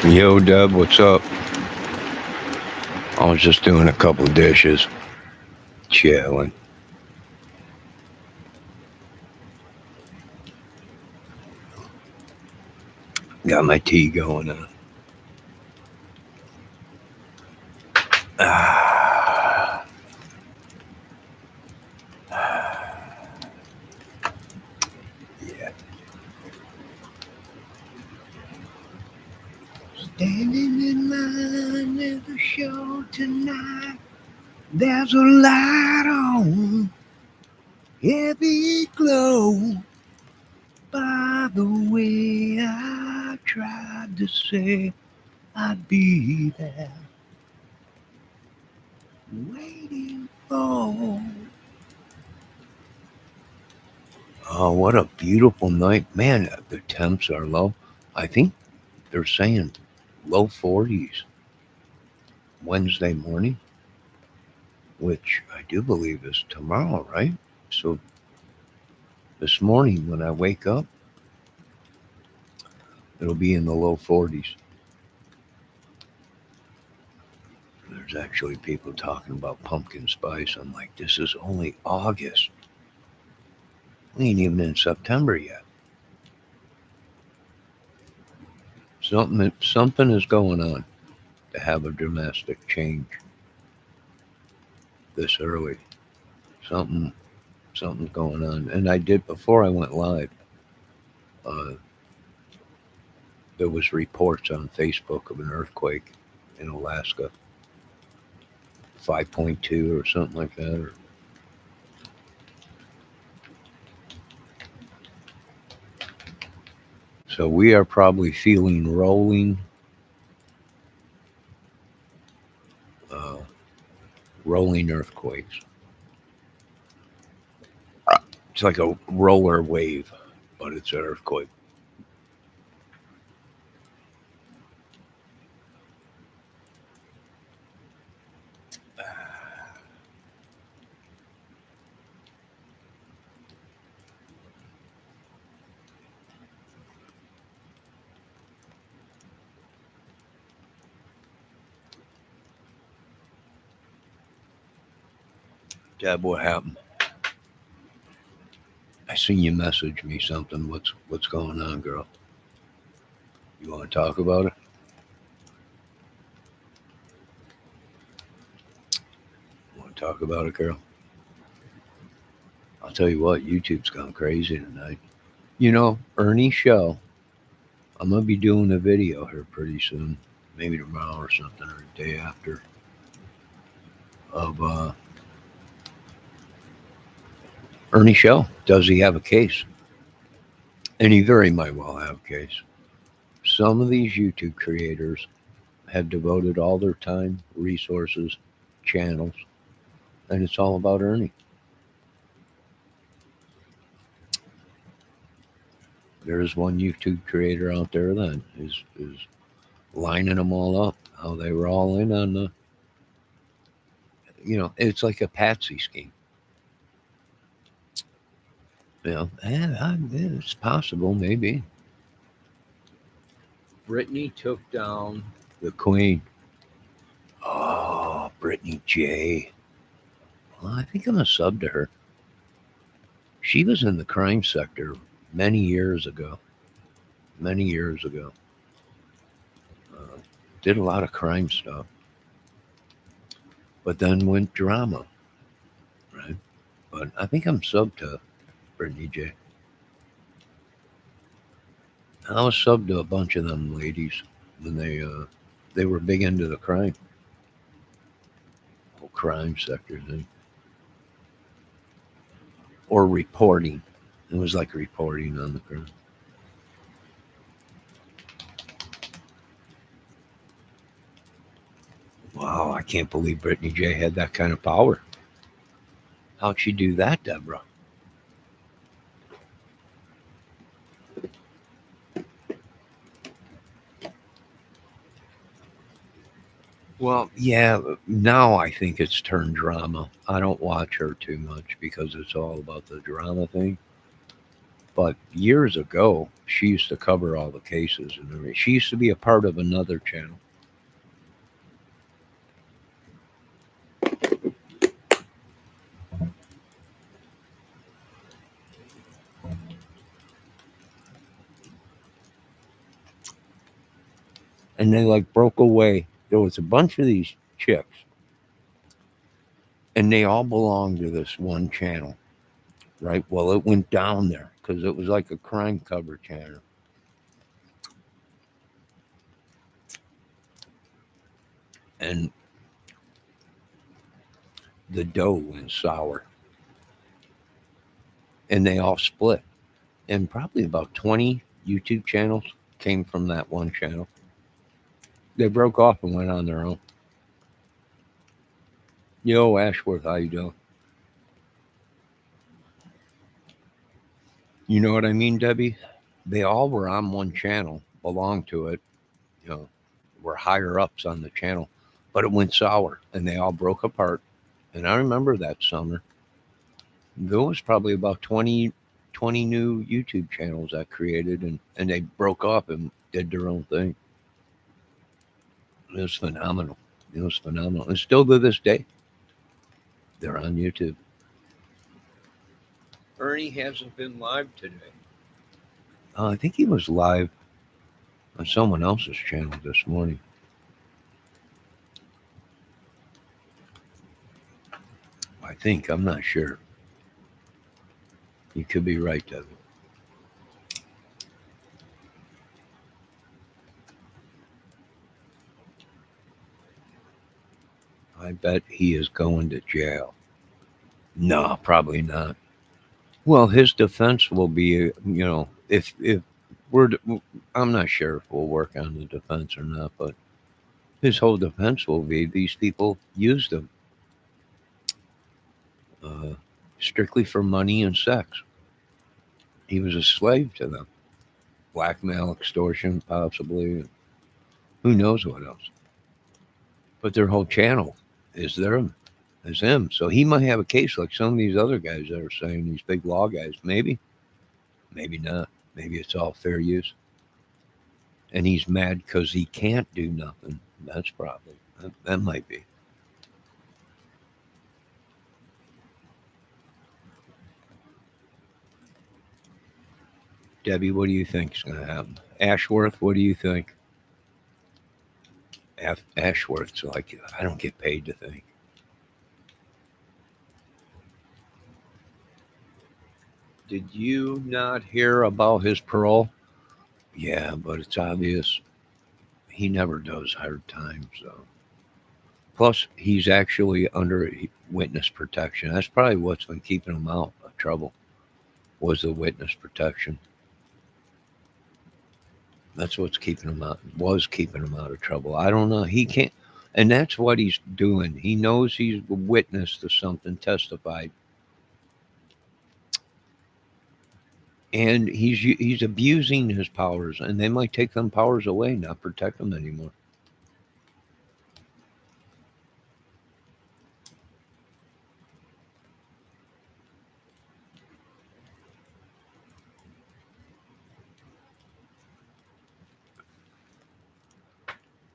Yo, Deb, what's up? I was just doing a couple dishes, chilling. Got my tea going on. Ah, yeah. Standing in line at the show tonight. There's a light on, heavy glow. By the way, I tried to say I'd be there, waiting for. Oh, what a beautiful night. Man, the temps are low. I think they're saying low 40s Wednesday morning, which I do believe is tomorrow, right? So this morning when I wake up, it'll be in the low 40s. There's actually people talking about pumpkin spice. I'm like, this is only August. We ain't even in September yet. Something is going on to have a dramatic change this early. Something something's going on. And I did before I went live. Uh, there was reports on Facebook of an earthquake in Alaska, 5.2 or something like that. So we are probably feeling uh, rolling earthquakes. It's like a roller wave, but it's an earthquake. Deb, what happened? I seen you message me something. What's going on, girl? You want to talk about it? Want to talk about it, girl? I'll tell you what, YouTube's gone crazy tonight. You know, Ernie's show. I'm gonna be doing a video here pretty soon, maybe tomorrow or something, or the day after, of Ernie show. Does he have a case? And he very might well have a case. Some of these YouTube creators have devoted all their time, resources, channels, and it's all about Ernie. There is one YouTube creator out there that is lining them all up. How they were all in on the, it's like a patsy scheme. It's possible, maybe. Brittany took down the Queen. Oh, Brittany J. Well, I think I'm a sub to her. She was in the crime sector many years ago. Many years ago. Uh, did a lot of crime stuff. But then went drama, right? But I think I'm sub to Brittany J. I was sub to a bunch of them ladies when they were big into the whole crime sector thing, or reporting. It was like reporting on the crime. Wow, I can't believe Brittany J had that kind of power. How'd she do that, Deborah? Well, yeah, now I think it's turned drama. I don't watch her too much because it's all about the drama thing. But years ago, she used to cover all the cases and everything. She used to be a part of another channel. And they like broke away. There was a bunch of these chicks, and they all belonged to this one channel, right? Well, it went down there because it was like a crime cover channel. And the dough went sour, and they all split. And probably about 20 YouTube channels came from that one channel. They broke off and went on their own. Yo, Ashworth, how you doing? You know what I mean, Debbie? They all were on one channel, belonged to it, you know, were higher ups on the channel, but it went sour and they all broke apart. And I remember that summer, there was probably about 20 new YouTube channels that created, and they broke off and did their own thing. It was phenomenal. It was phenomenal. And still to this day, they're on YouTube. Ernie hasn't been live today. I think he was live on someone else's channel this morning. I think. I'm not sure. You could be right, Devin. I bet he is going to jail. No, probably not. Well, his defense will be, if we're, I'm not sure if we'll work on the defense or not, but his whole defense will be these people used him uh, strictly for money and sex. He was a slave to them. Blackmail, extortion, possibly. Who knows what else? But their whole channel is them, is him. So he might have a case like some of these other guys that are saying, these big law guys. Maybe, maybe not. Maybe it's all fair use. And he's mad because he can't do nothing. That's probably, that might be. Debbie, what do you think is going to happen? Ashworth, what do you think? Ashworth's like, I don't get paid to think. Did you not hear about his parole? Yeah, but it's obvious he never does hard time. So, plus he's actually under witness protection. That's probably what's been keeping him out of trouble. Was the witness protection. That's what's keeping him out. Was keeping him out of trouble. I don't know. He can't, and that's what he's doing. He knows he's a witness to something, testified, and he's abusing his powers, and they might take them powers away, not protect him anymore.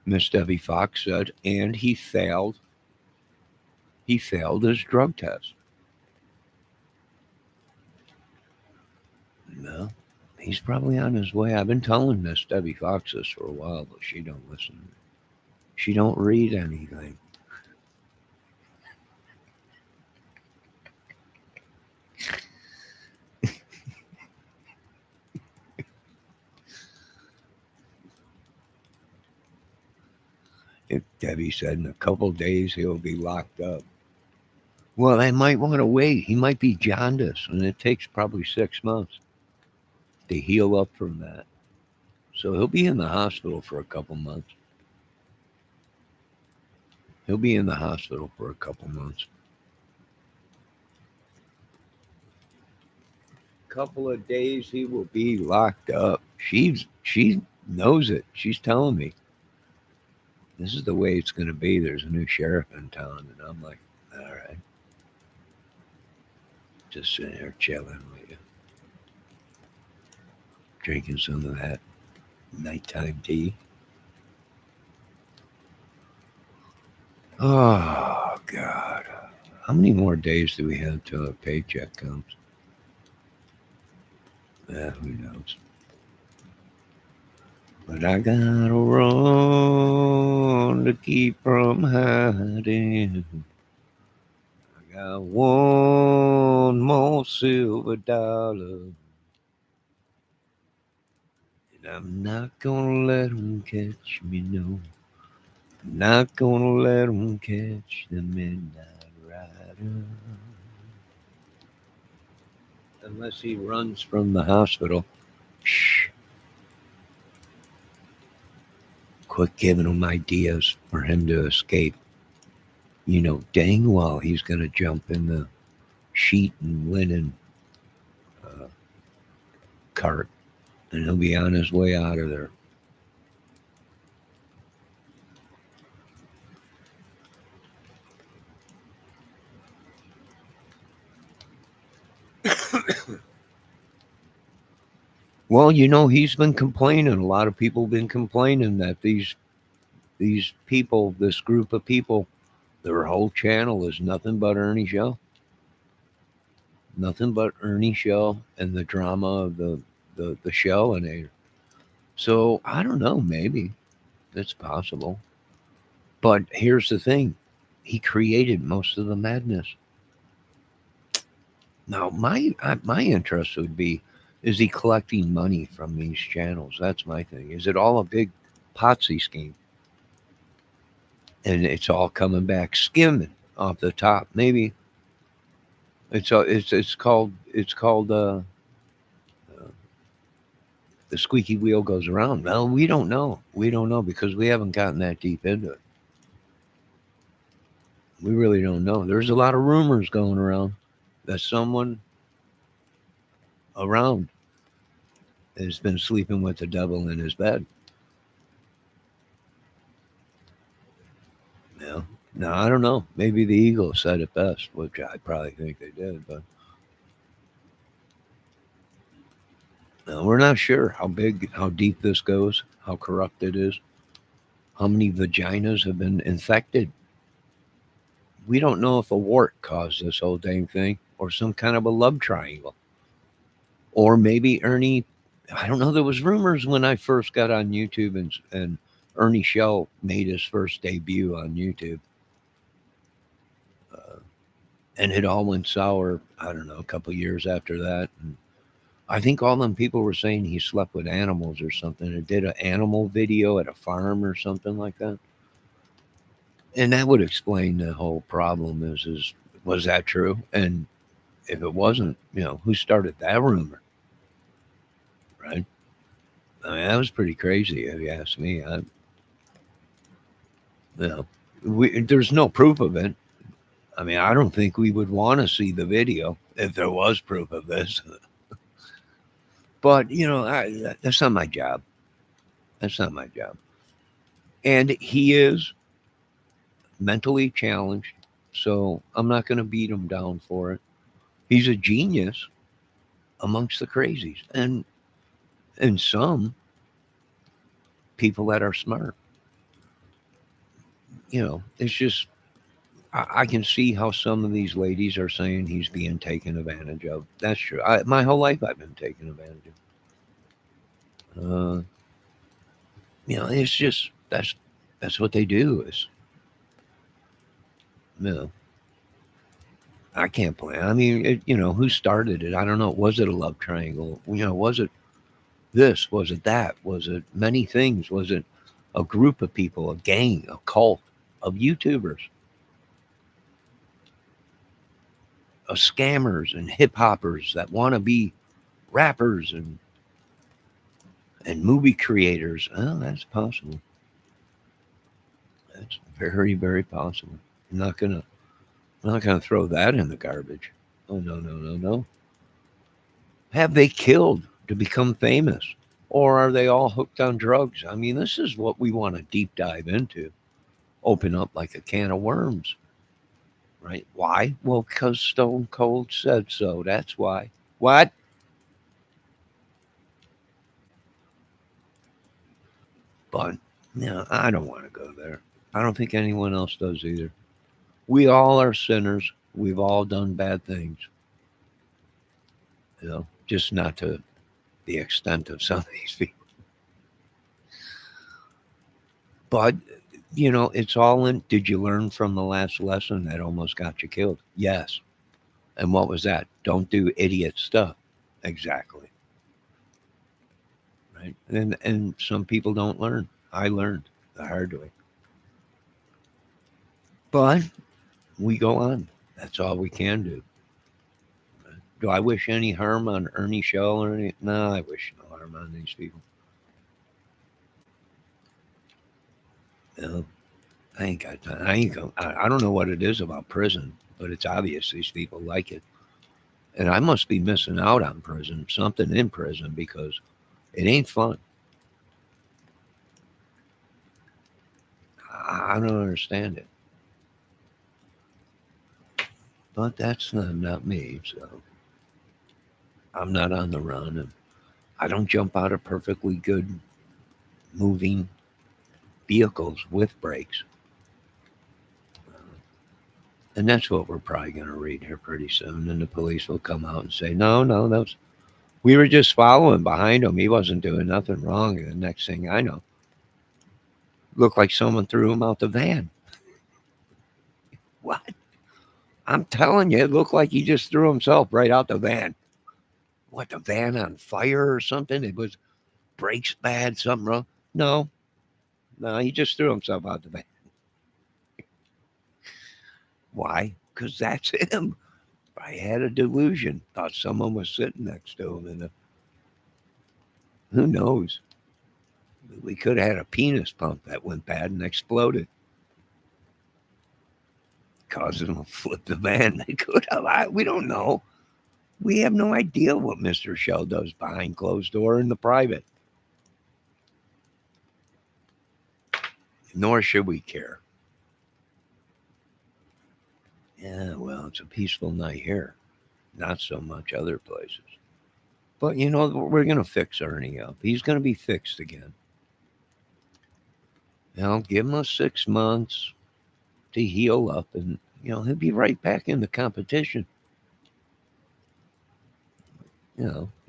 Miss Debbie Fox said, and he failed. He failed his drug test. No, he's probably on his way. I've been telling Miss Debbie Fox this for a while, but she don't listen. She don't read anything. If Debbie said in a couple days he'll be locked up. Well, they might want to wait. He might be jaundice, and it takes probably 6 months to heal up from that. So he'll be in the hospital for a couple months. He'll be in the hospital for a couple months. Couple of days he will be locked up. She knows it. She's telling me this is the way it's going to be. There's a new sheriff in town, and I'm like, all right, just sitting here chilling with you. drinking some of that nighttime tea. Oh, God. How many more days do we have till a paycheck comes? Who knows? But I gotta run to keep from hiding. I got one more silver dollar, and I'm not gonna let 'em catch me, no. I'm not gonna let 'em catch the midnight rider. Unless he runs from the hospital. Shh. Quit giving him ideas for him to escape. You know dang well he's gonna jump in the sheet and linen uh, cart, and he'll be on his way out of there. Well, he's been complaining. A lot of people have been complaining that these people, this group of people, their whole channel is nothing but Ernie show, nothing but Ernie show, and the drama of the show, and so I don't know, maybe it's possible. But here's the thing: he created most of the madness. Now, my interest would be: is he collecting money from these channels? That's my thing. Is it all a big Potsy scheme, and it's all coming back skimming off the top? Maybe it's called uh, the squeaky wheel goes around. Well, we don't know. We don't know because we haven't gotten that deep into it. We really don't know. There's a lot of rumors going around that someone around has been sleeping with the devil in his bed. Yeah. No, I don't know. Maybe the Eagles said it best, which I probably think they did, but no, we're not sure how big, how deep this goes, how corrupt it is, how many vaginas have been infected. We don't know if a wart caused this whole dang thing or some kind of a love triangle. Or maybe Ernie, I don't know. There was rumors when I first got on YouTube, and Ernie Shell made his first debut on YouTube. Uh, and it all went sour, I don't know, a couple years after that. And I think all them people were saying he slept with animals or something, or did an animal video at a farm or something like that. And that would explain the whole problem. Is was that true? And if it wasn't, who started that rumor, right? I mean, that was pretty crazy if you ask me. You know, there's no proof of it. I mean, I don't think we would want to see the video if there was proof of this. But that's not my job. That's not my job. And he is mentally challenged, so I'm not going to beat him down for it. He's a genius amongst the crazies, and some people that are smart. It's just I can see how some of these ladies are saying he's being taken advantage of. That's true. My whole life I've been taken advantage of. It's just that's what they do. Is you know, I can't plan. I mean, who started it? I don't know. Was it a love triangle? Was it this? Was it that? Was it many things? Was it a group of people, a gang, a cult of YouTubers, of scammers and hip hoppers that want to be rappers and movie creators? Oh, that's possible. That's very, very possible. I'm not gonna throw that in the garbage. Oh no, no, no, no. Have they killed to become famous? Or are they all hooked on drugs? I mean, this is what we want to deep dive into. Open up like a can of worms, right? Why? Well, because Stone Cold said so. That's why. What? But no, I don't want to go there. I don't think anyone else does either. We all are sinners. We've all done bad things, just not to the extent of some of these people. But it's all in. Did you learn from the last lesson that almost got you killed? Yes. And what was that? Don't do idiot stuff. Exactly. Right. And some people don't learn. I learned the hard way. But we go on. That's all we can do. Do I wish any harm on Ernie Shell or any? No, I wish no harm on these people. No, I ain't got time. I ain't go. I don't know what it is about prison, but it's obvious these people like it. And I must be missing out on prison, something in prison, because it ain't fun. I don't understand it. But that's not me. So I'm not on the run. And I don't jump out of perfectly good moving vehicles with brakes. And that's what we're probably going to read here pretty soon. And the police will come out and say, no, no, we were just following behind him. He wasn't doing nothing wrong. And the next thing I know, looked like someone threw him out the van. What? I'm telling you, it looked like he just threw himself right out the van. What, the van on fire or something? It was brakes bad, something wrong? No, no, he just threw himself out the van. Why? Because that's him. I had a delusion. Thought someone was sitting next to him, and who knows? We could have had a penis pump that went bad and exploded, causing them to flip the van. They could have. We don't know. We have no idea what Mr. Shell does behind closed door in the private. Nor should we care. Yeah, well, it's a peaceful night here. Not so much other places. But we're going to fix Ernie up. He's going to be fixed again. Give him 6 months to heal up, and he'll be right back in the competition.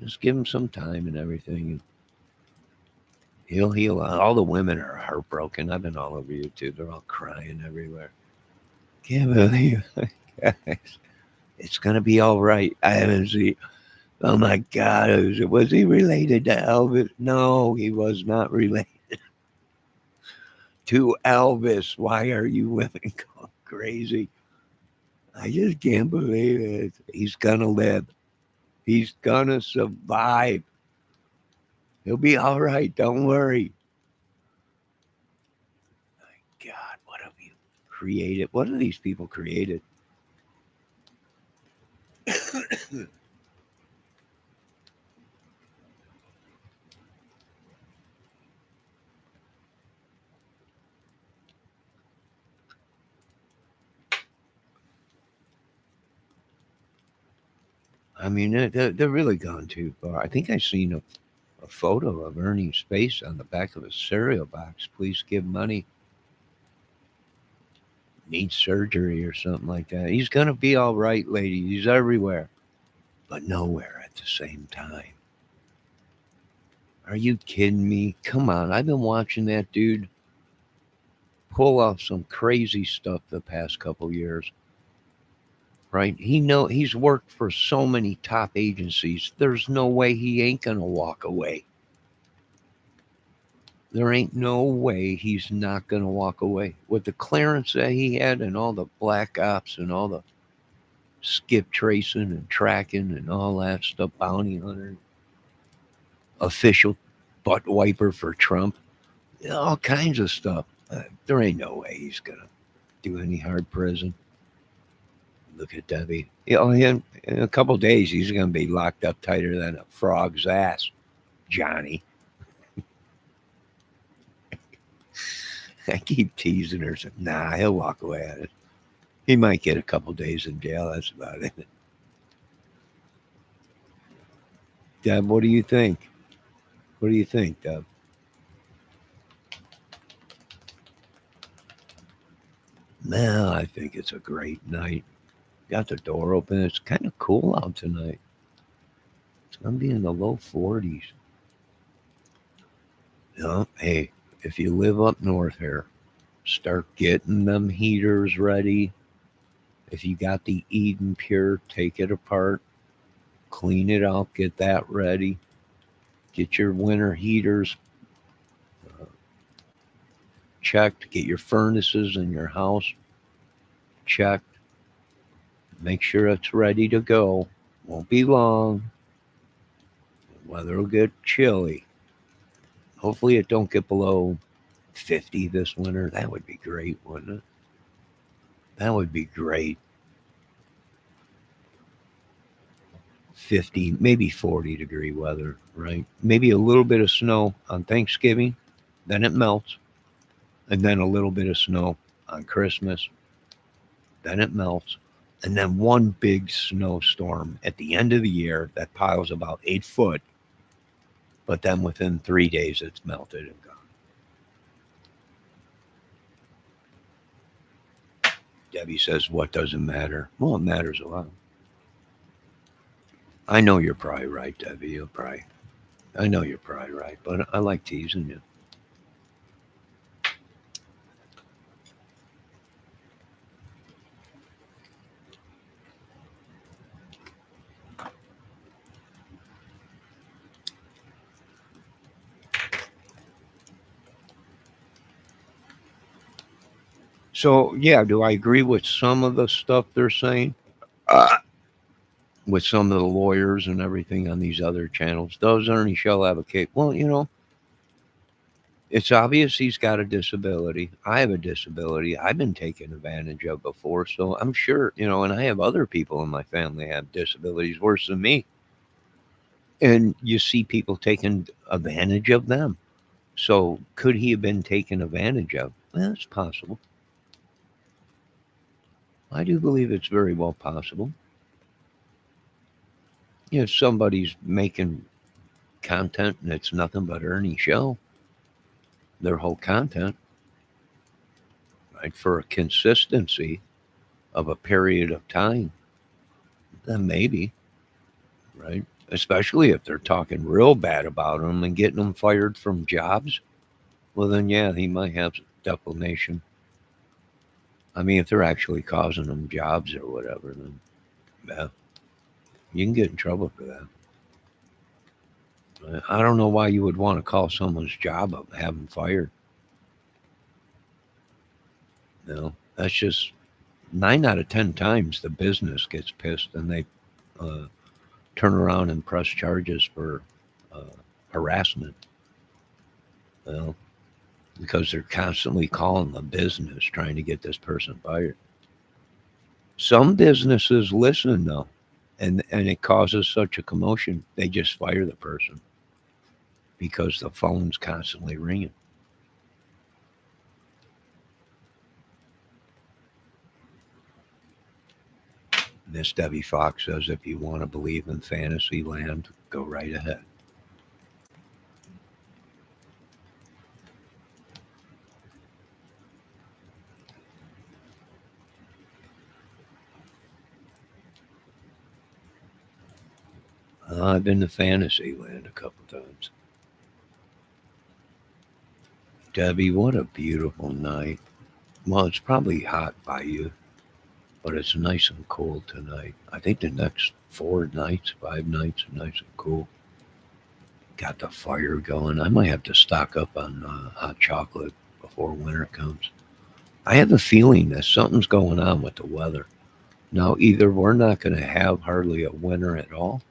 Just give him some time and everything. And he'll heal. All the women are heartbroken. I've been all over YouTube. They're all crying everywhere. Can't believe it. Guys. It's gonna be all right. I haven't seen. Oh my God! Was he related to Elvis? No, he was not related to Elvis. Why are you women going crazy? I just can't believe it. He's gonna live. He's gonna survive. He'll be all right. Don't worry. God, what have you created? What have these people created? I mean, they're really gone too far. I think I seen a photo of Ernie's face on the back of a cereal box. Please give money. Needs surgery or something like that. He's gonna be all right, lady. He's everywhere, but nowhere at the same time. Are you kidding me? Come on, I've been watching that dude pull off some crazy stuff the past couple years. Right? He's worked for so many top agencies. There's no way he ain't gonna walk away. There ain't no way he's not gonna walk away. With the clearance that he had and all the black ops and all the skip tracing and tracking and all that stuff, bounty hunter, official butt wiper for Trump, all kinds of stuff. There ain't no way he's gonna do any hard prison. Look at Debbie. In a couple of days, he's gonna be locked up tighter than a frog's ass, Johnny. I keep teasing her. So, nah, he'll walk away at it. He might get a couple days in jail. That's about it. Deb, what do you think? What do you think, Deb? Man, I think it's a great night. Got the door open. It's kind of cool out tonight. It's gonna be in the low 40s. Hey, if you live up north here, start getting them heaters ready. If you got the Eden Pure, take it apart, clean it out, get that ready. Get your winter heaters uh, checked. Get your furnaces in your house checked. Make sure it's ready to go. Won't be long. Weather will get chilly. Hopefully, it don't get below 50 this winter. That would be great, wouldn't it? That would be great. 50, maybe 40-degree weather, right? Maybe a little bit of snow on Thanksgiving, then it melts, and then a little bit of snow on Christmas, then it melts, and then one big snowstorm at the end of the year that piles about 8 foot, but then within 3 days it's melted and gone. Debbie says, "What doesn't matter?" Well, it matters a lot. I know you're probably right, Debbie. You're probably, I know you're probably right, but I like teasing you. So, yeah, do I agree with some of the stuff they're saying? Uh, with some of the lawyers and everything on these other channels. Does Ernie Shell have a case? Well, it's obvious he's got a disability. I have a disability. I've been taken advantage of before. So I'm sure, and I have other people in my family have disabilities worse than me. And you see people taking advantage of them. So could he have been taken advantage of? Well, it's possible. I do believe it's very well possible. If somebody's making content and it's nothing but Ernie Shell, their whole content, right, for a consistency of a period of time, then maybe, right? Especially if they're talking real bad about him and getting him fired from jobs, well, then yeah, he might have defamation. I mean, if they're actually causing him jobs or whatever, then yeah, you can get in trouble for that. I don't know why you would want to call someone's job up and have them fired. That's just 9 out of 10 times the business gets pissed and they uh, turn around and press charges for uh, harassment. Well, because they're constantly calling the business trying to get this person fired. Some businesses listen though, and it causes such a commotion they just fire the person because the phone's constantly ringing. Miss Debbie Fox says, if you want to believe in fantasy land, go right ahead. I've been to fantasy land a couple times. Debbie, what a beautiful night. Well, it's probably hot by you, but it's nice and cool tonight. I think the next 4 nights, 5 nights are nice and cool. Got the fire going. I might have to stock up on hot chocolate before winter comes. I have a feeling that something's going on with the weather. Now, either we're not going to have hardly a winter at all,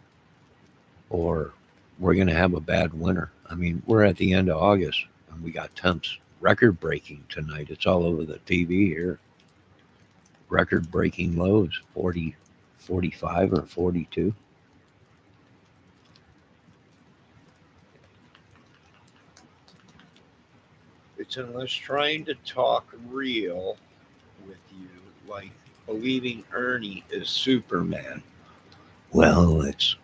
or we're going to have a bad winter. I mean, we're at the end of August and we got temps record breaking tonight. It's all over the TV here. Record breaking lows 40, 45, or 42. It's unless trying to talk real with you, like believing Ernie is Superman. Well, it's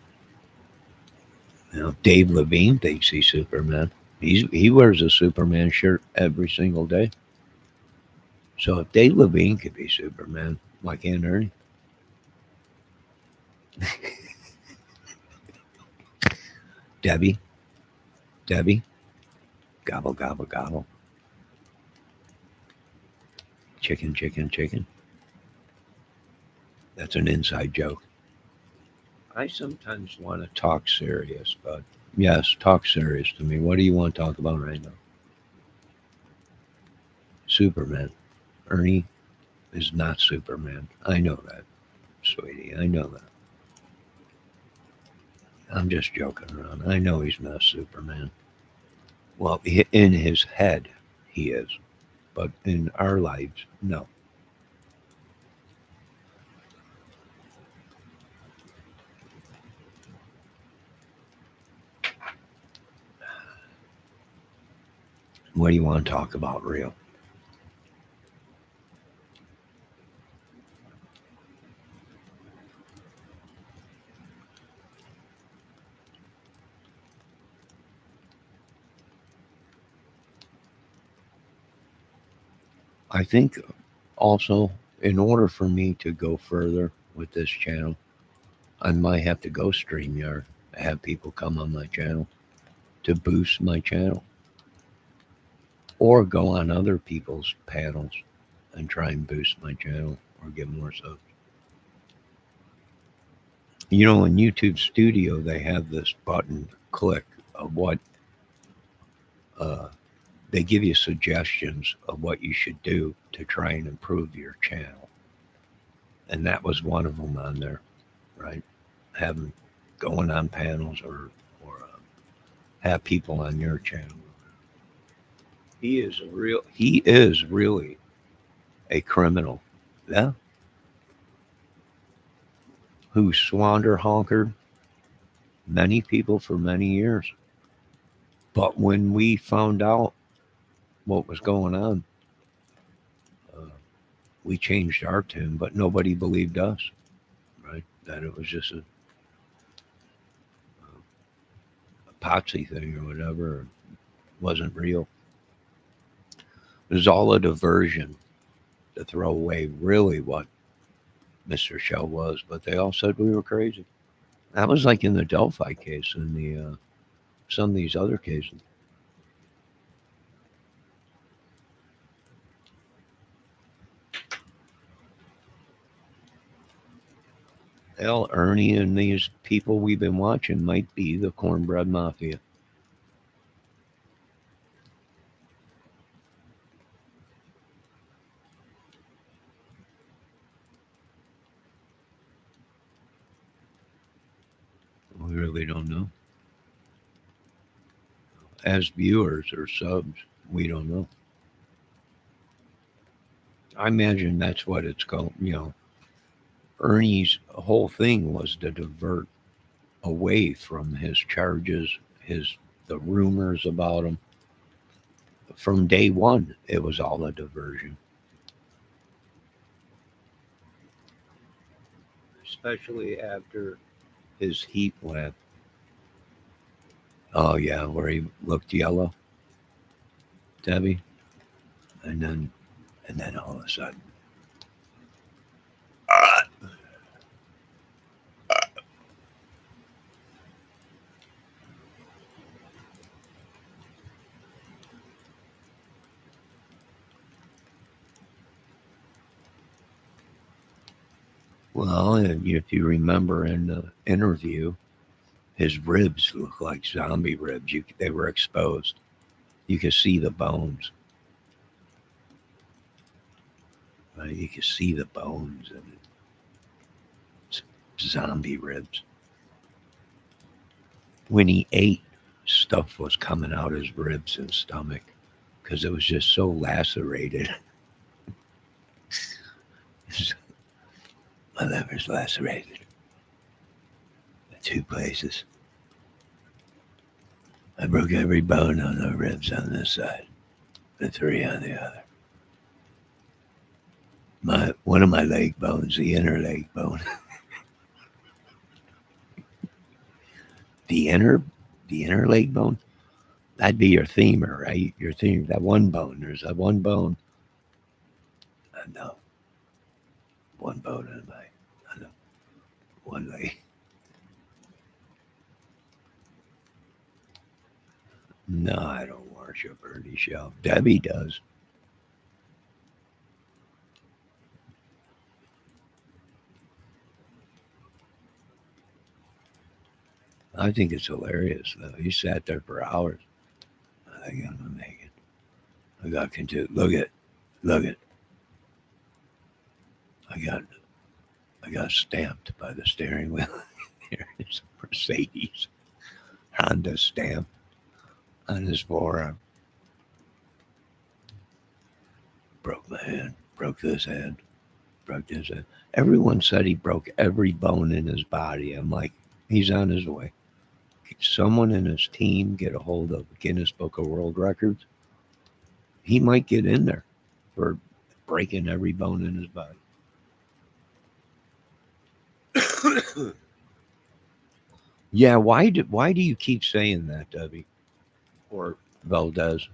Dave Levine thinks he's Superman. He wears a Superman shirt every single day. So if Dave Levine could be Superman, why can't Ernie? Debbie, Debbie, gobble, gobble, gobble. Chicken, chicken, chicken. That's an inside joke. I sometimes want to talk serious, but yes, talk serious to me. What do you want to talk about right now? Superman. Ernie is not Superman. I know that, sweetie. I know that. I'm just joking around. I know he's not Superman. Well, in his head, he is, but in our lives, no. What do you want to talk about, real? I think also, in order for me to go further with this channel, I might have to go StreamYard, have people come on my channel to boost my channel, or go on other people's panels and try and boost my channel or get more subs. You know, in YouTube Studio, they have this button click of what uh, they give you suggestions of what you should do to try and improve your channel. And that was one of them on there, right? Having going on panels or have people on your channel. He is really a criminal. Yeah. Who swander honkered many people for many years. But when we found out what was going on, uh, we changed our tune, but nobody believed us, right? That it was just a Potsy thing or whatever. It wasn't real. It was all a diversion to throw away really what Mr. Shell was, but they all said we were crazy. That was like in the Delphi case and some of these other cases. Hell, Ernie and these people we've been watching might be the cornbread mafia. We really don't know. As viewers or subs, we don't know. I imagine that's what it's called. You know, Ernie's whole thing was to divert away from his charges, his the rumors about him. From day one, it was all a diversion. Especially after his heat lamp. Oh yeah, where he looked yellow, Debbie, and then all of a sudden, well, if you remember in the interview, his ribs looked like zombie ribs. They were exposed. You could see the bones. Right? You could see the bones and it's zombie ribs. When he ate, stuff was coming out his ribs and stomach because it was just so lacerated. My liver's lacerated in two places. I broke every bone on the ribs on this side, the three on the other. My one of my leg bones, the inner leg bone, the inner the inner leg bone, that'd be your femur, right? Your femur, that one bone. There's that one bone know. One bone in my, I know. One leg. No, I don't worship Ernie Shell. Debbie does. I think it's hilarious though. He sat there for hours. I think I'm gonna make it. I got continue. Look at. I got, I got stamped by the steering wheel. Here is a Mercedes Honda stamp on his forearm. Broke my hand. Broke this hand. Broke this hand. Everyone said he broke every bone in his body. I'm like, he's on his way. Someone in his team get a hold of Guinness Book of World Records. He might get in there for breaking every bone in his body. Yeah, why do you keep saying that, Debbie? Or Valdez?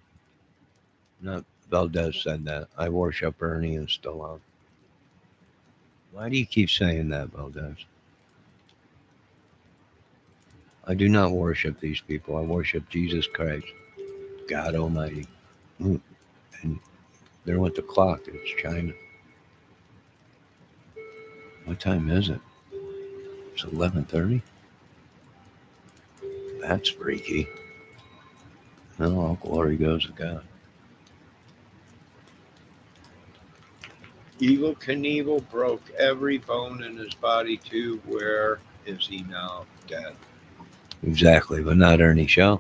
Not Valdez said that. I worship Ernie and Stallone. Why do you keep saying that, Valdez? I do not worship these people. I worship Jesus Christ, God Almighty. Ooh, and there went the clock. It's China. What time is it? It's 11:30. That's freaky. No, all glory goes to God. Evil Knievel broke every bone in his body too. Where is he now? Dead. Exactly, but not Ernie Shaw.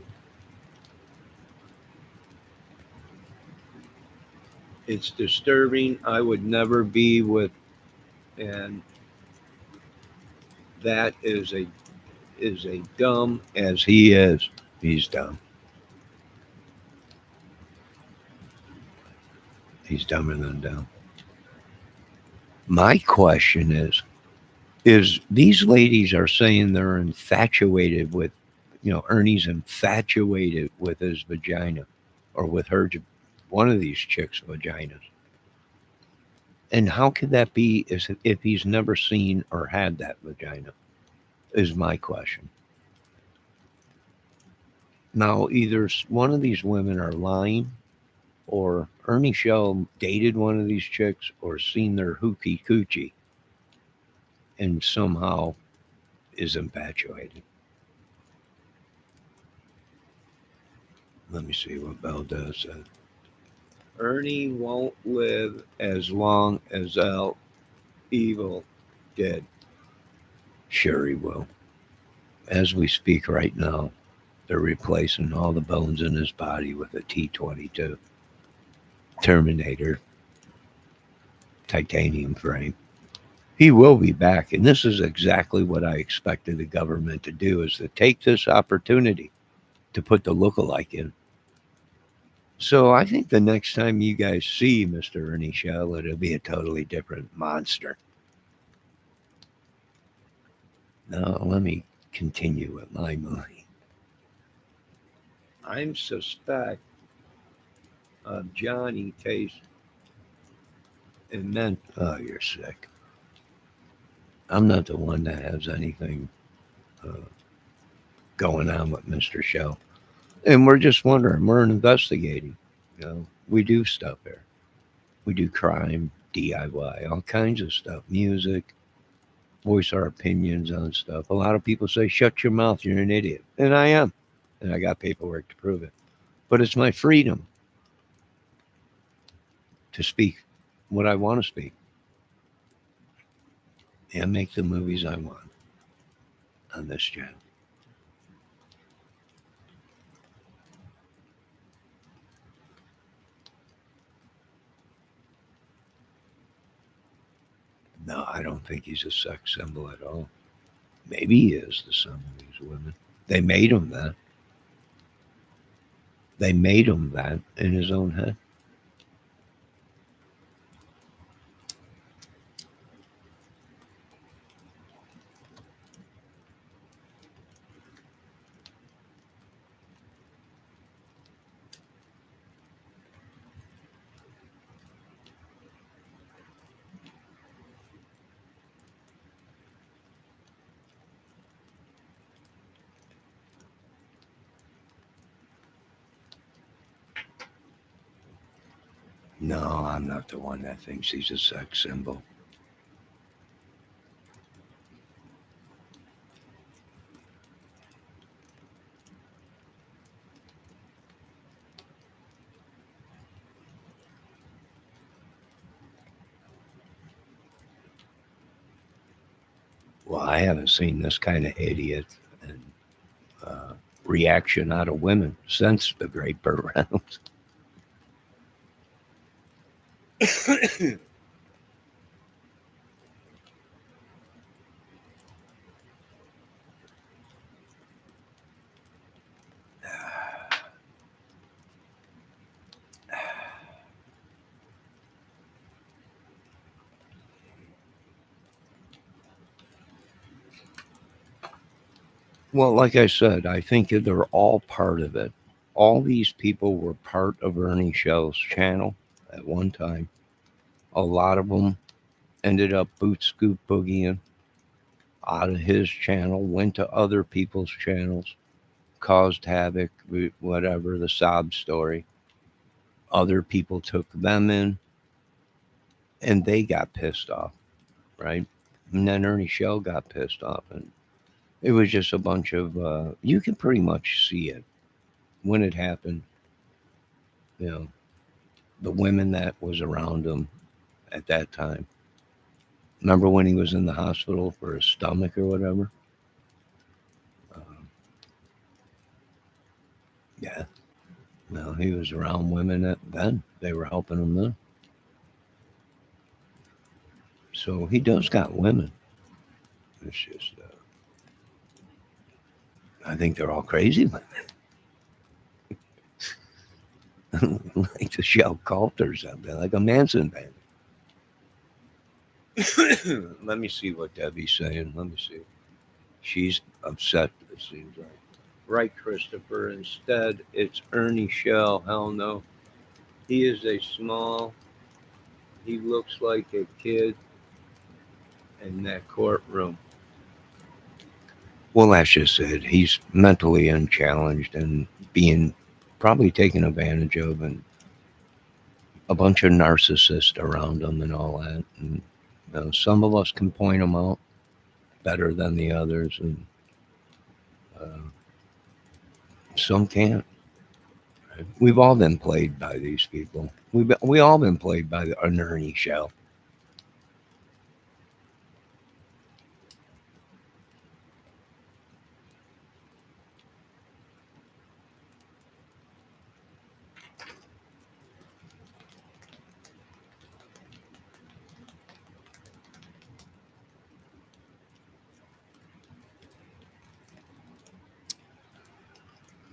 It's disturbing. I would never be with, and that is a dumb as he is. He's dumb. He's dumber than dumb. My question is these ladies are saying they're infatuated with, Ernie's infatuated with his vagina, or with one of these chicks' vaginas. And how could that be if he's never seen or had that vagina? Is my question. Now, either one of these women are lying, or Ernie Shell dated one of these chicks, or seen their hookie coochie and somehow is infatuated. Let me see what Bell does. Ernie won't live as long as El Evil did. Sure, he will. As we speak right now, they're replacing all the bones in his body with a T-22 Terminator titanium frame. He will be back, and this is exactly what I expected the government to do: is to take this opportunity to put the lookalike in. So I think the next time you guys see Mr. Ernie Shell, it'll be a totally different monster. Now let me continue with my movie. I'm suspect of Johnny Case and then, oh, you're sick. I'm not the one that has anything uh, going on with Mr. Shell. And we're just wondering, we're investigating. We do stuff here. We do crime, DIY, all kinds of stuff, music, voice our opinions on stuff. A lot of people say, shut your mouth, you're an idiot. And I am. And I got paperwork to prove it. But it's my freedom to speak what I want to speak and make the movies I want on this channel. No, I don't think he's a sex symbol at all. Maybe he is to some of these women. They made him that. They made him that in his own head. No, I'm not the one that thinks he's a sex symbol. Well, I haven't seen this kind of idiot and uh, reaction out of women since the Great Burt Reynolds. Well, like I said, I think that they're all part of it. All these people were part of Ernie Shell's channel at one time. A lot of them ended up boot scoop boogieing out of his channel, went to other people's channels, caused havoc, whatever, the sob story. Other people took them in and they got pissed off, right? And then Ernie Shell got pissed off. And it was just a bunch of, you can pretty much see it when it happened. You know, the women that was around him at that time. Remember when he was in the hospital for his stomach or whatever? Um, yeah. Well, he was around women then. They were helping him then. So he does got women. It's just, I think they're all crazy women. Like the Shell cult or something, like a Manson band. Let me see what Debbie's saying. Let me see. She's upset, it seems like. Right, Christopher. Instead, it's Ernie Shell. Hell no. He is a small, he looks like a kid in that courtroom. Well, that's just it. He's mentally unchallenged and being probably taken advantage of, and a bunch of narcissists around him and all that. And some of us can point them out better than the others, and uh, some can't. We've all been played by these people. We all been played by an Ernie Shell.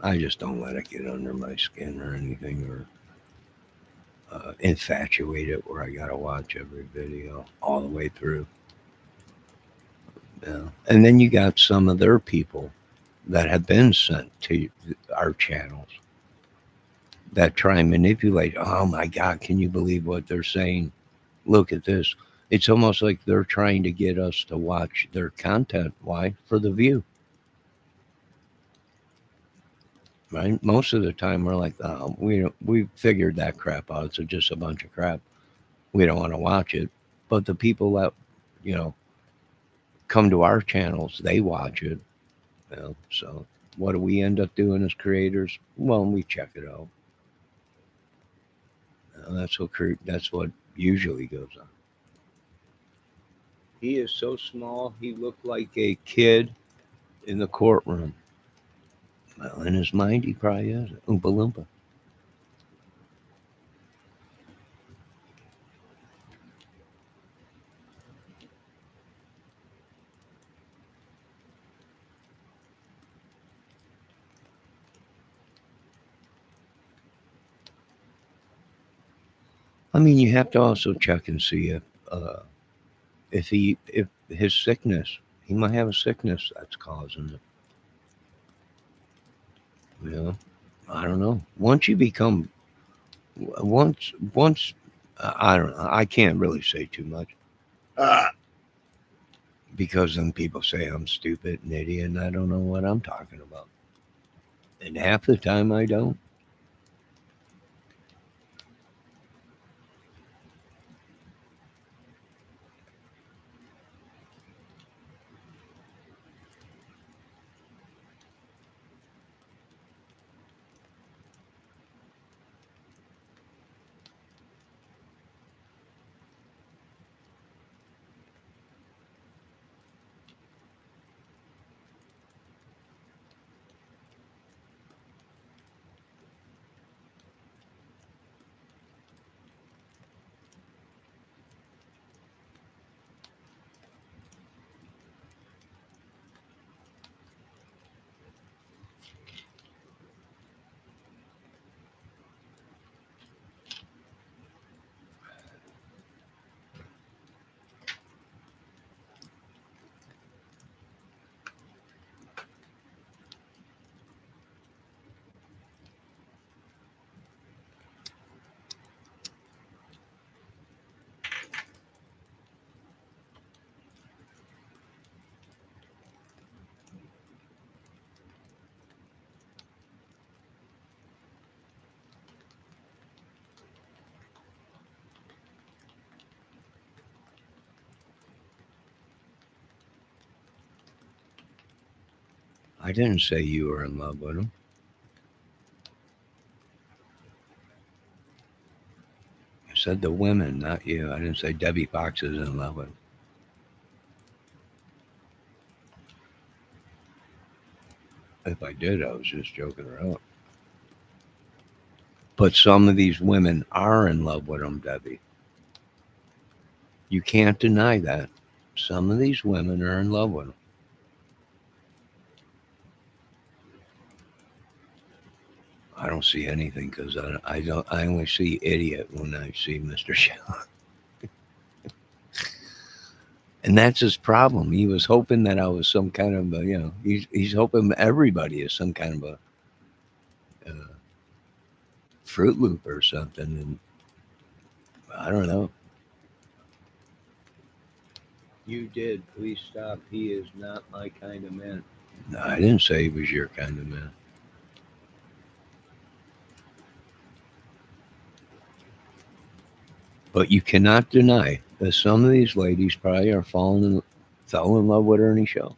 I just don't let it get under my skin or anything, or infatuate it where I gotta watch every video all the way through. Yeah. And then you got some of their people that have been sent to our channels that try and manipulate. Oh my God, can you believe what they're saying? Look at this. It's almost like they're trying to get us to watch their content. Why? For the view, right? Most of the time, we're like, oh, we figured that crap out. It's just a bunch of crap. We don't want to watch it. But the people that you know come to our channels, they watch it. So what do we end up doing as creators? Well, we check it out. That's what usually goes on. He is so small. He looked like a kid in the courtroom. Well, in his mind, he probably is Oompa Loompa. I mean, you have to also check and see if his sickness, he might have a sickness that's causing it. You know, I don't know. Once I don't know. I can't really say too much because then people say I'm stupid and idiot, and I don't know what I'm talking about. And half the time I don't. I didn't say you were in love with him. I said the women, not you. I didn't say Debbie Fox is in love with him. If I did, I was just joking around. But some of these women are in love with him, Debbie. You can't deny that. Some of these women are in love with him. I don't see anything because I don't. I only see idiot when I see Mr. Shell, and that's his problem. He was hoping that I was some kind of a, he's hoping everybody is some kind of a Fruit Loop or something, and I don't know. You did. Please stop. He is not my kind of man. No, I didn't say he was your kind of man. But you cannot deny that some of these ladies probably fell in love with Ernie Show.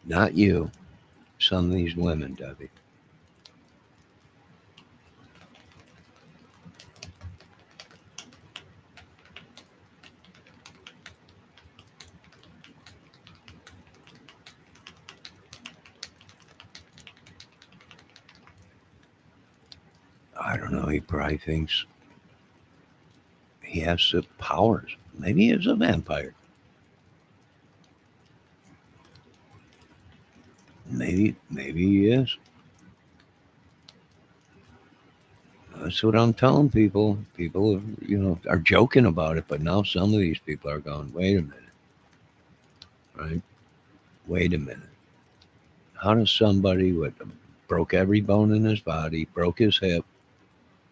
Not you. Some of these women, Debbie. I don't know. He probably thinks he has the powers. Maybe he is a vampire. Maybe he is. That's what I'm telling people. People, are joking about it, but now some of these people are going, wait a minute, right? Wait a minute. How does somebody with broke every bone in his body, broke his hip,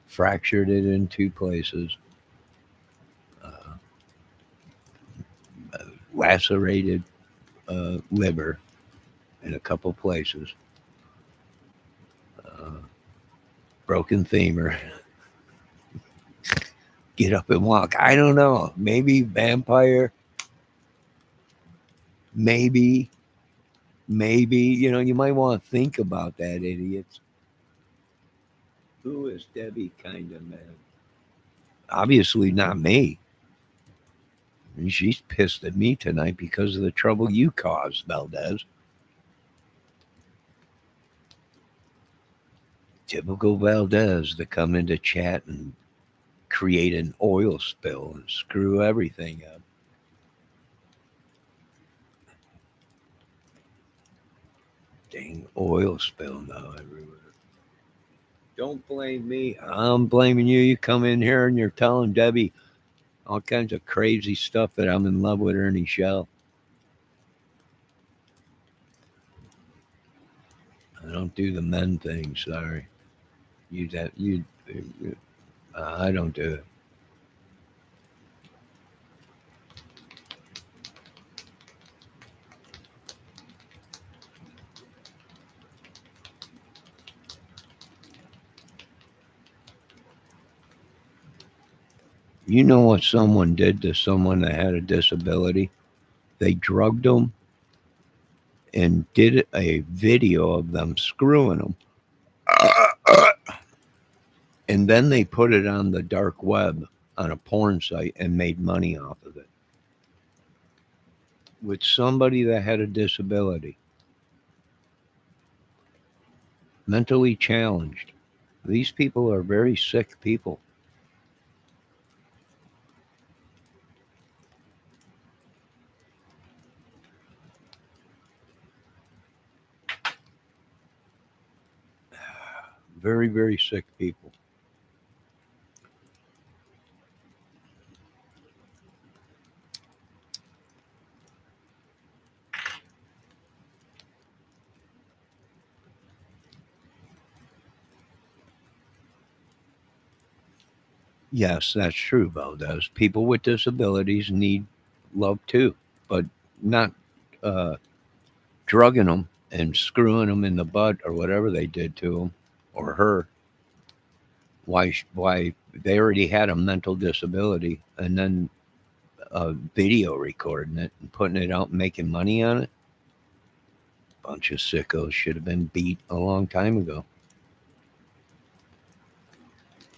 fractured it in two places, uh, lacerated liver in a couple places, uh, broken femur, get up and walk? I don't know. Maybe vampire. Maybe, maybe. You might want to think about that, idiots. Who is Debbie kind of man? Obviously not me. And she's pissed at me tonight because of the trouble you caused, Valdez. Typical Valdez to come into chat and create an oil spill and screw everything up. Dang oil spill now everywhere. Don't blame me. I'm blaming you. You come in here and you're telling Debbie all kinds of crazy stuff that I'm in love with Ernie Shell. I don't do the men thing. Sorry. I don't do it. You know what someone did to someone that had a disability? They drugged them and did a video of them screwing them. And then they put it on the dark web on a porn site and made money off of it. With somebody that had a disability, mentally challenged. These people are very sick people. Very, very sick people. Yes, that's true, Valdez. People with disabilities need love too, but not uh, drugging them and screwing them in the butt or whatever they did to them or her. Why they already had a mental disability and then video recording it and putting it out and making money on it. Bunch of sickos should have been beat a long time ago.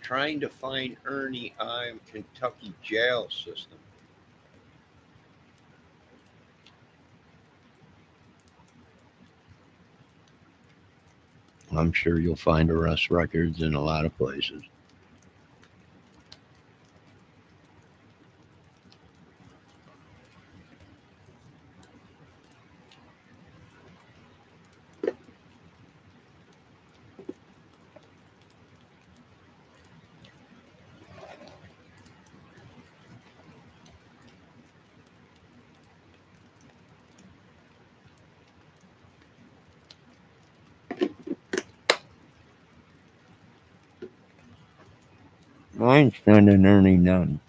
Trying to find Ernie I'm Kentucky jail system. I'm sure you'll find arrest records in a lot of places. Mine's sending Ernie none.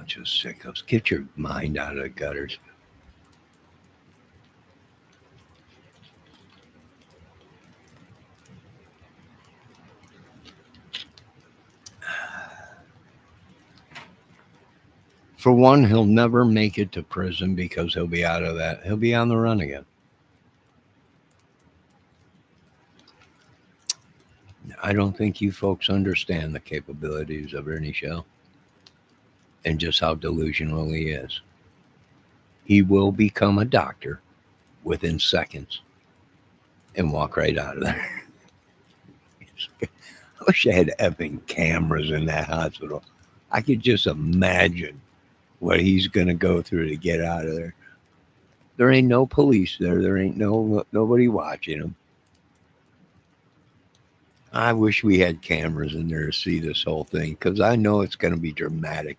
Bunch of sickos. Get your mind out of the gutters. For one, he'll never make it to prison because he'll be out of that. He'll be on the run again. I don't think you folks understand the capabilities of Ernie Shell and just how delusional he is. He will become a doctor within seconds and walk right out of there. I wish I had effing cameras in that hospital. I could just imagine what he's going to go through to get out of there. There ain't no police there. There ain't nobody watching him. I wish we had cameras in there to see this whole thing because I know it's going to be dramatic.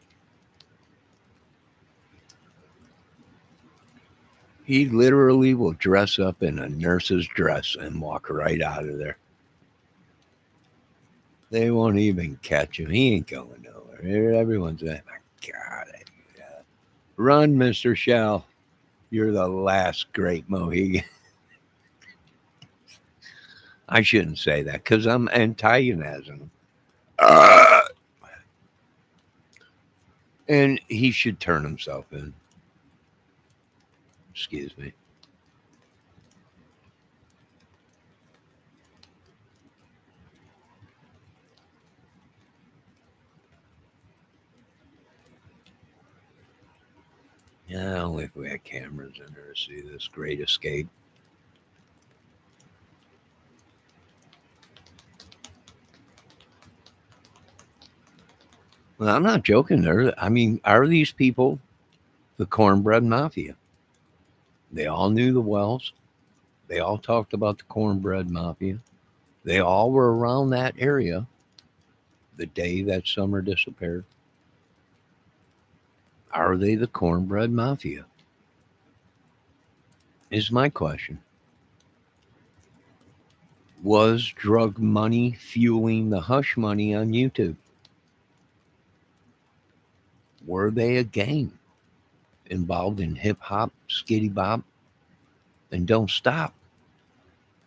He literally will dress up in a nurse's dress and walk right out of there. They won't even catch him. He ain't going nowhere. Everyone's like, my God. Run, Mr. Shell. You're the last great Mohegan. I shouldn't say that because I'm antagonizing him. And he should turn himself in. Excuse me. Yeah, only if we had cameras in there to see this great escape. Well, I'm not joking there. I mean, are these people the cornbread mafia? They all knew the Wells. They all talked about the cornbread mafia. They all were around that area the day that Summer disappeared. Are they the cornbread mafia? Is my question. Was drug money fueling the hush money on YouTube? Were they a gang involved in hip hop, skitty bop, and don't stop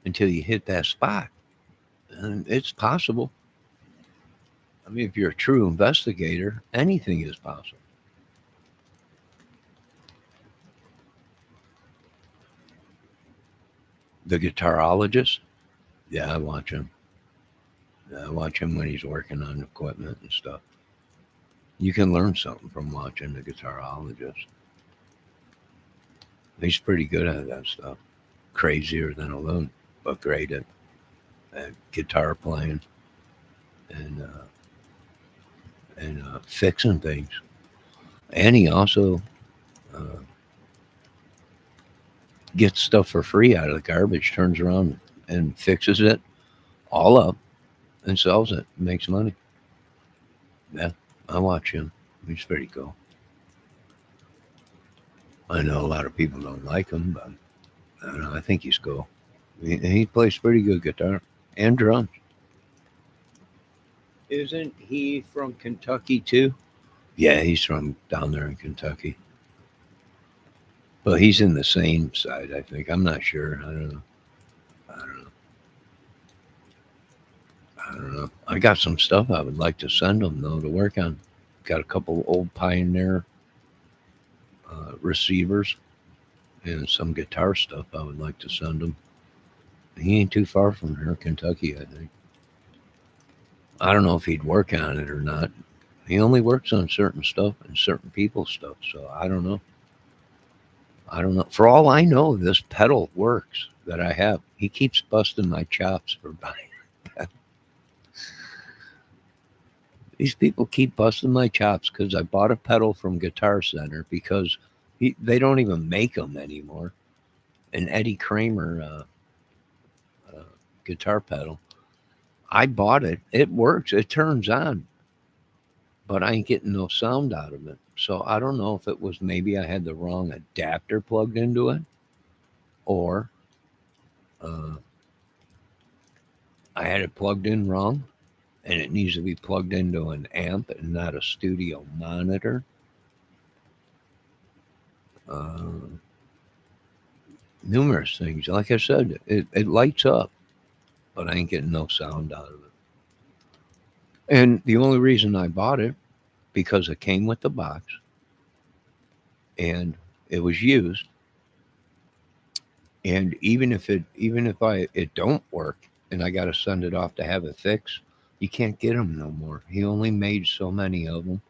until you hit that spot? And it's possible. I mean, if you're a true investigator, anything is possible. The guitarologist, yeah, I watch him. I watch him when he's working on equipment and stuff. You can learn something from watching the guitarologist. He's pretty good at that stuff. Crazier than a loon, but great at guitar playing and fixing things. And he also uh, gets stuff for free out of the garbage, turns around and fixes it all up and sells it, makes money. Yeah, I watch him. He's pretty cool. I know a lot of people don't like him, but I don't know. I think he's cool. He plays pretty good guitar and drums. Isn't he from Kentucky too? Yeah, he's from down there in Kentucky. Well, he's in the same side, I think. I'm not sure. I don't know. I don't know. I don't know. I got some stuff I would like to send him though to work on. Got a couple old Pioneer receivers and some guitar stuff I would like to send him. He ain't too far from here, Kentucky, I think. I don't know if he'd work on it or not. He only works on certain stuff and certain people's stuff, so I don't know. I don't know. For all I know, this pedal works that I have. He keeps busting my chops for buying it. These people keep busting my chops because I bought a pedal from Guitar Center because they don't even make them anymore. An Eddie Kramer uh, guitar pedal. I bought it. It works. It turns on, but I ain't getting no sound out of it. So I don't know if it was maybe I had the wrong adapter plugged into it, or uh, I had it plugged in wrong, and it needs to be plugged into an amp and not a studio monitor. Uh, Numerous things. Like I said, it lights up, but I ain't getting no sound out of it. And the only reason I bought it because it came with the box and it was used. And even if it don't work and I got to send it off to have it fixed, you can't get them no more. He only made so many of them,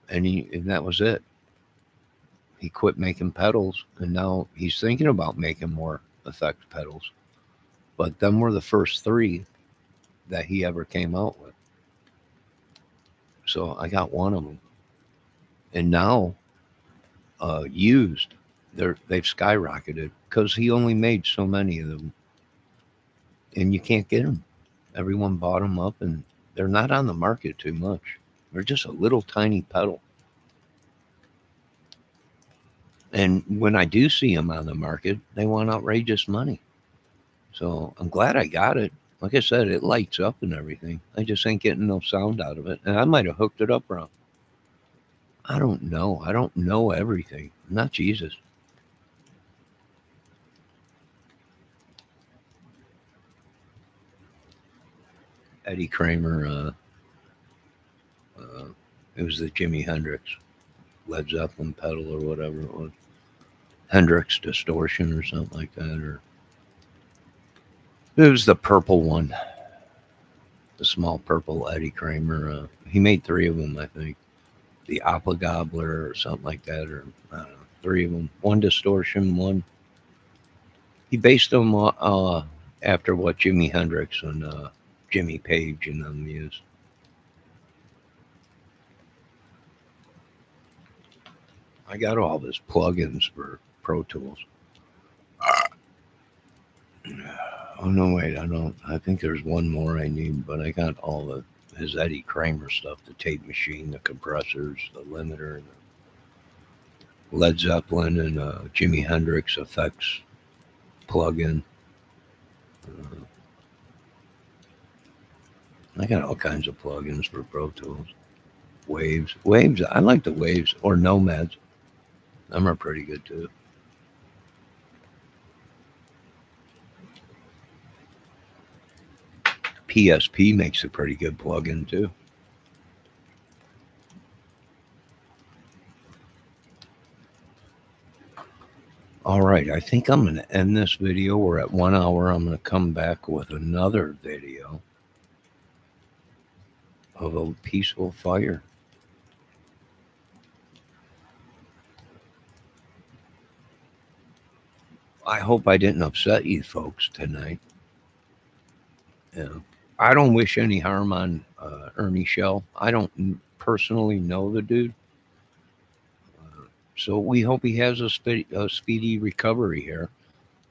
and that was it. He quit making pedals, and now he's thinking about making more effect pedals. But them were the first three that he ever came out with. So I got one of them, and now used, they've skyrocketed because he only made so many of them, and you can't get them. Everyone bought them up, and they're not on the market too much. They're just a little tiny pedal. And when I do see them on the market, they want outrageous money. So I'm glad I got it. Like I said, it lights up and everything. I just ain't getting no sound out of it. And I might have hooked it up wrong. I don't know. I don't know everything. I'm not Jesus. Eddie Kramer, uh, it was the Jimi Hendrix Led Zeppelin pedal or whatever it was. Hendrix Distortion or something like that. Or it was the purple one, the small purple Eddie Kramer. He made three of them, I think. The Apple Gobbler or something like that, or I don't know, three of them. One distortion, one. He based them after what Jimi Hendrix and Jimmy Page and them used. I got all his plugins for Pro Tools. Oh no, wait, I don't. I think there's one more I need, but I got all his Eddie Kramer stuff: the tape machine, the compressors, the limiter, the Led Zeppelin, and Jimi Hendrix effects plugin. Uh, I got all kinds of plugins for Pro Tools. Waves. I like the waves or Nomads. Them are pretty good too. PSP makes a pretty good plugin too. All right, I think I'm going to end this video. We're at 1 hour. I'm going to come back with another video of a peaceful fire. I hope I didn't upset you folks tonight. Yeah. I don't wish any harm on Ernie Shell. I don't personally know the dude. So we hope he has a speedy recovery here.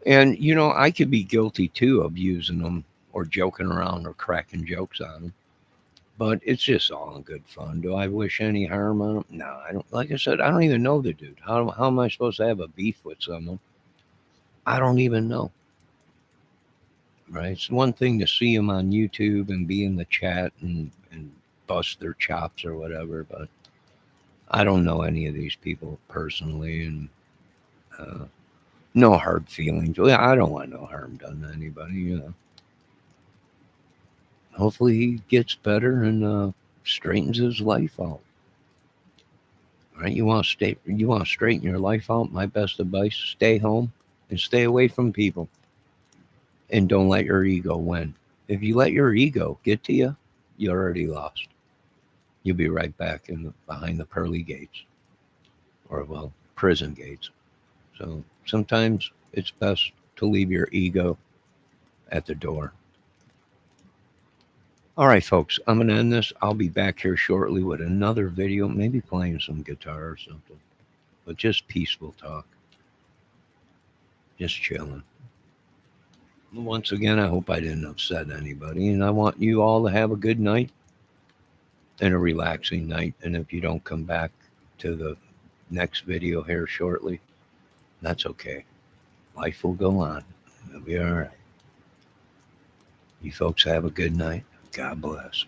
And, I could be guilty too of using them or joking around or cracking jokes on them. But it's just all in good fun. Do I wish any harm on him? No, I don't. Like I said, I don't even know the dude. How am I supposed to have a beef with someone I don't even know? Right? It's one thing to see them on YouTube and be in the chat and bust their chops or whatever, but I don't know any of these people personally, and uh, no hard feelings. Well, I don't want no harm done to anybody. Hopefully he gets better and straightens his life out. Right? You want to straighten your life out. My best advice: stay home and stay away from people, and don't let your ego win. If you let your ego get to you, you already lost. You'll be right back behind the pearly gates, or well, prison gates. So sometimes it's best to leave your ego at the door. All right, folks, I'm going to end this. I'll be back here shortly with another video, maybe playing some guitar or something, but just peaceful talk, just chilling. Once again, I hope I didn't upset anybody, and I want you all to have a good night and a relaxing night. And if you don't come back to the next video here shortly, that's okay. Life will go on. It'll be all right. You folks have a good night. God bless.